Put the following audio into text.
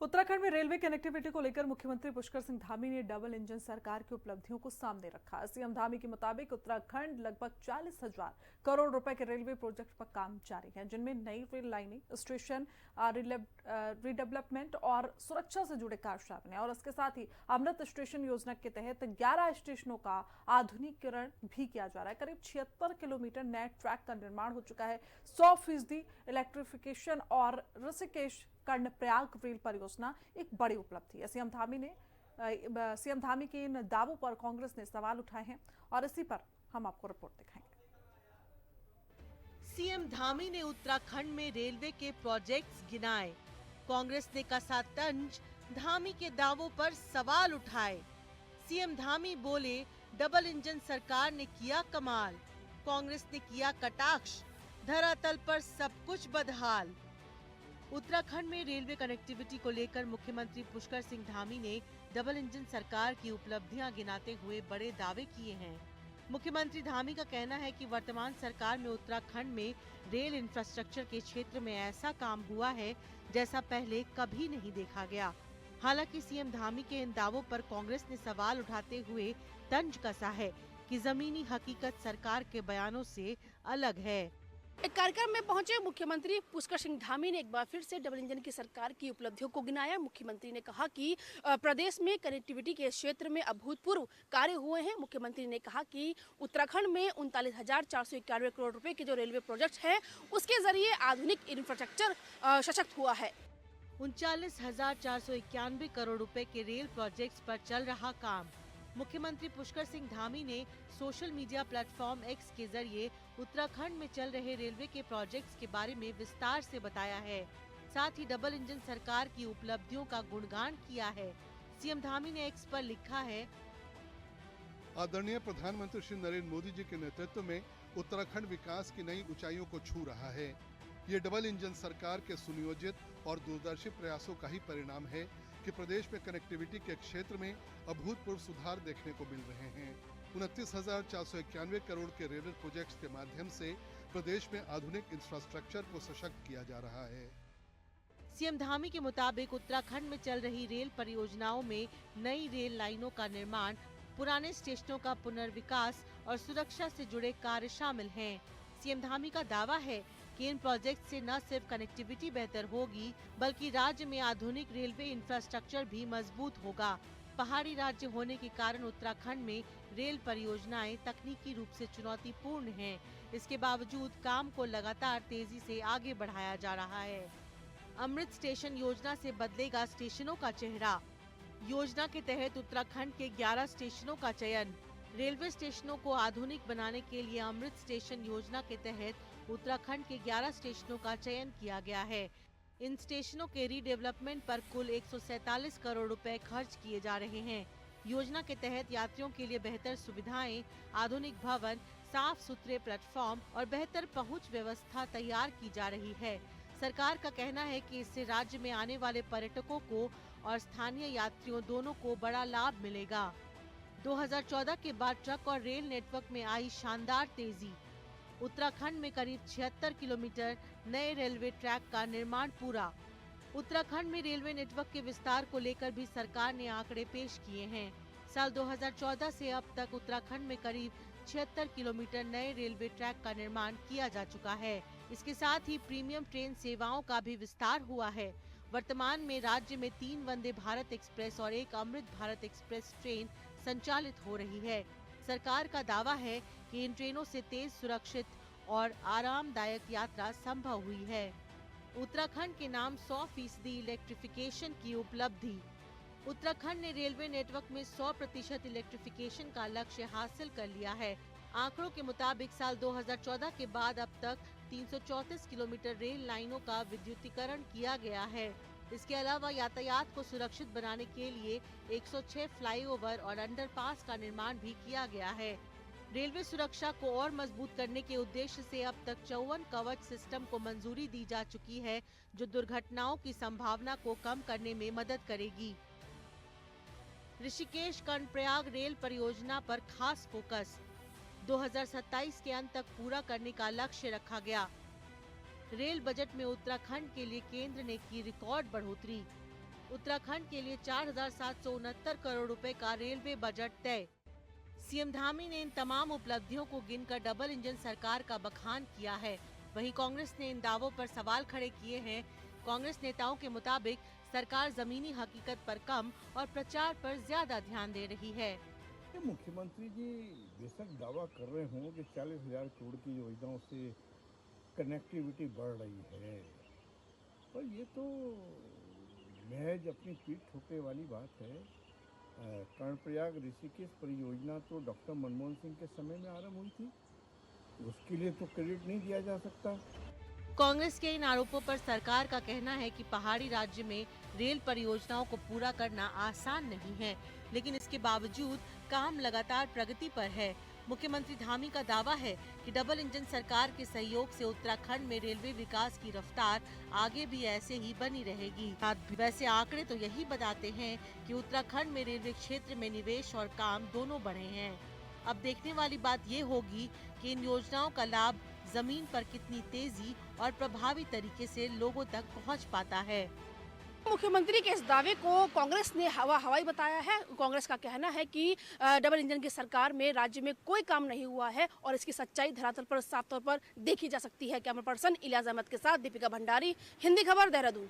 उत्तराखंड में railway connectivity को लेकर मुख्यमंत्री पुष्कर सिंह धामी ने डबल इंजन सरकार की उपलब्धियों को सामने रखा। सीएम धामी के मुताबिक उत्तराखंड लगभग 40,000 करोड़ रुपए के रेलवे प्रोजेक्ट पर काम जारी है, जिनमें नई रेल लाइनें, स्टेशन रिडेवलपमेंट और सुरक्षा से जुड़े कार्य शामिल हैं। और इसके साथ ही अमृत स्टेशन योजना के तहत 11 स्टेशनों का आधुनिकीकरण भी किया जा रहा है। करीब 76 किलोमीटर नए ट्रैक का निर्माण हो चुका है। 100% इलेक्ट्रिफिकेशन और ऋषिकेश कर्णप्रयाग रेल परियोजना एक बड़ी उपलब्धि है। सीएम धामी के इन दावों पर कांग्रेस ने सवाल उठाए हैं और इसी पर हम आपको रिपोर्ट दिखाएंगे। सीएम धामी ने उत्तराखंड में रेलवे के प्रोजेक्ट्स गिनाए। कांग्रेस ने कसा तंज, धामी के दावों पर सवाल उठाए। सीएम धामी बोले, डबल इंजन सरकार ने किया कमाल, कांग्रेस ने किया कटाक्ष, धरातल पर सब कुछ बदहाल। उत्तराखंड में रेलवे कनेक्टिविटी को लेकर मुख्यमंत्री पुष्कर सिंह धामी ने डबल इंजन सरकार की उपलब्धियां गिनाते हुए बड़े दावे किए हैं। मुख्यमंत्री धामी का कहना है कि वर्तमान सरकार में उत्तराखंड में रेल इंफ्रास्ट्रक्चर के क्षेत्र में ऐसा काम हुआ है जैसा पहले कभी नहीं देखा गया। हालांकि सीएम धामी के इन दावों पर कांग्रेस ने सवाल उठाते हुए तंज कसा है कि जमीनी हकीकत सरकार के बयानों से अलग है। एक कार्यक्रम में पहुंचे मुख्यमंत्री पुष्कर सिंह धामी ने एक बार फिर से डबल इंजन की सरकार की उपलब्धियों को गिनाया। मुख्यमंत्री ने कहा कि प्रदेश में कनेक्टिविटी के क्षेत्र में अभूतपूर्व कार्य हुए हैं। मुख्यमंत्री ने कहा कि उत्तराखंड में 39,491 करोड़ रुपए के जो रेलवे प्रोजेक्ट है उसके जरिए आधुनिक इंफ्रास्ट्रक्चर सशक्त हुआ है। 39,491 करोड़ रुपए के रेल प्रोजेक्ट्स पर चल रहा काम। मुख्यमंत्री पुष्कर सिंह धामी ने सोशल मीडिया प्लेटफॉर्म एक्स के जरिए उत्तराखंड में चल रहे रेलवे के प्रोजेक्ट्स के बारे में विस्तार से बताया है। साथ ही डबल इंजन सरकार की उपलब्धियों का गुणगान किया है। सीएम धामी ने एक्स पर लिखा है, आदरणीय प्रधानमंत्री श्री नरेंद्र मोदी जी के नेतृत्व में उत्तराखंड विकास की नई ऊंचाइयों को छू रहा है। ये डबल इंजन सरकार के सुनियोजित और दूरदर्शी प्रयासों का ही परिणाम है कि प्रदेश में कनेक्टिविटी के क्षेत्र में अभूतपूर्व सुधार देखने को मिल रहे हैं। 29,491 करोड़ के रेलवे प्रोजेक्ट्स के माध्यम से प्रदेश में आधुनिक इंफ्रास्ट्रक्चर को सशक्त किया जा रहा है। सीएम धामी के मुताबिक उत्तराखंड में चल रही रेल परियोजनाओं में नई रेल लाइनों का निर्माण, पुराने स्टेशनों का पुनर्विकास और सुरक्षा से जुड़े कार्य शामिल हैं। सीएम धामी का दावा है कि इन प्रोजेक्ट से न सिर्फ कनेक्टिविटी बेहतर होगी बल्कि राज्य में आधुनिक रेलवे इंफ्रास्ट्रक्चर भी मजबूत होगा। पहाड़ी राज्य होने के कारण उत्तराखंड में रेल परियोजनाएं तकनीकी रूप से चुनौतीपूर्ण हैं। इसके बावजूद काम को लगातार तेजी से आगे बढ़ाया जा रहा है। अमृत स्टेशन योजना से बदलेगा स्टेशनों का चेहरा। योजना के तहत उत्तराखंड के 11 स्टेशनों का चयन। रेलवे स्टेशनों को आधुनिक बनाने के लिए अमृत स्टेशन योजना के तहत उत्तराखंड के 11 स्टेशनों का चयन किया गया है। इन स्टेशनों के रीडेवलपमेंट पर कुल 147 करोड़ रुपए खर्च किए जा रहे हैं। योजना के तहत यात्रियों के लिए बेहतर सुविधाएं, आधुनिक भवन, साफ सुथरे प्लेटफॉर्म और बेहतर पहुंच व्यवस्था तैयार की जा रही है। सरकार का कहना है कि इससे राज्य में आने वाले पर्यटकों को और स्थानीय यात्रियों दोनों को बड़ा लाभ मिलेगा। 2014 के बाद ट्रक और रेल नेटवर्क में आई शानदार तेजी। उत्तराखंड में करीब 76 किलोमीटर नए रेलवे ट्रैक का निर्माण पूरा। उत्तराखंड में रेलवे नेटवर्क के विस्तार को लेकर भी सरकार ने आंकड़े पेश किए हैं। साल 2014 से अब तक उत्तराखंड में करीब 76 किलोमीटर नए रेलवे ट्रैक का निर्माण किया जा चुका है। इसके साथ ही प्रीमियम ट्रेन सेवाओं का भी विस्तार हुआ है। वर्तमान में राज्य में 3 वंदे भारत एक्सप्रेस और 1 अमृत भारत एक्सप्रेस ट्रेन संचालित हो रही है। सरकार का दावा है कि इन ट्रेनों से तेज, सुरक्षित और आरामदायक यात्रा संभव हुई है। उत्तराखंड के नाम 100% इलेक्ट्रिफिकेशन की उपलब्धि। उत्तराखंड ने रेलवे नेटवर्क में 100% इलेक्ट्रिफिकेशन का लक्ष्य हासिल कर लिया है। आंकड़ों के मुताबिक साल 2014 के बाद अब तक 334 किलोमीटर रेल लाइनों का विद्युतीकरण किया गया है। इसके अलावा यातायात को सुरक्षित बनाने के लिए 106 फ्लाईओवर और अंडरपास का निर्माण भी किया गया है। रेलवे सुरक्षा को और मजबूत करने के उद्देश्य से अब तक 54 कवच सिस्टम को मंजूरी दी जा चुकी है, जो दुर्घटनाओं की संभावना को कम करने में मदद करेगी। ऋषिकेश कर्णप्रयाग रेल परियोजना पर खास फोकस। 2027 के अंत तक पूरा करने का लक्ष्य रखा गया। रेल बजट में उत्तराखंड के लिए केंद्र ने की रिकॉर्ड बढ़ोतरी। उत्तराखंड के लिए 4,769 करोड़ रुपए का रेलवे बजट तय। सीएम धामी ने इन तमाम उपलब्धियों को गिनकर डबल इंजन सरकार का बखान किया है। वहीं कांग्रेस ने इन दावों पर सवाल खड़े किए हैं। कांग्रेस नेताओं के मुताबिक सरकार जमीनी हकीकत पर कम और प्रचार पर ज्यादा ध्यान दे रही है। मुख्यमंत्री जी बेशक दावा कर रहे हों कि 40,000 करोड़ की योजनाओं से कनेक्टिविटी बढ़ रही है, पर ये तो महज अपनी पीठ ठोकने वाली बात है। कर्णप्रयाग ऋषिकेश परियोजना तो डॉक्टर मनमोहन सिंह के समय में आरंभ हुई थी, उसके लिए तो क्रेडिट नहीं दिया जा सकता। कांग्रेस के इन आरोपों पर सरकार का कहना है कि पहाड़ी राज्य में रेल परियोजनाओं को पूरा करना आसान नहीं है, लेकिन इसके बावजूद काम लगातार प्रगति पर है। मुख्यमंत्री धामी का दावा है कि डबल इंजन सरकार के सहयोग से उत्तराखंड में रेलवे विकास की रफ्तार आगे भी ऐसे ही बनी रहेगी। वैसे आंकड़े तो यही बताते हैं कि उत्तराखंड में रेलवे क्षेत्र में निवेश और काम दोनों बढ़े हैं। अब देखने वाली बात ये होगी कि इन योजनाओं का लाभ जमीन पर कितनी तेजी और प्रभावी तरीके से लोगों तक पहुंच पाता है। मुख्यमंत्री के इस दावे को कांग्रेस ने हवाई बताया है। कांग्रेस का कहना है कि डबल इंजन की सरकार में राज्य में कोई काम नहीं हुआ है और इसकी सच्चाई धरातल पर साफ तौर पर देखी जा सकती है। कैमरा पर्सन इलियास अहमद के साथ दीपिका भंडारी, हिंदी खबर, देहरादून।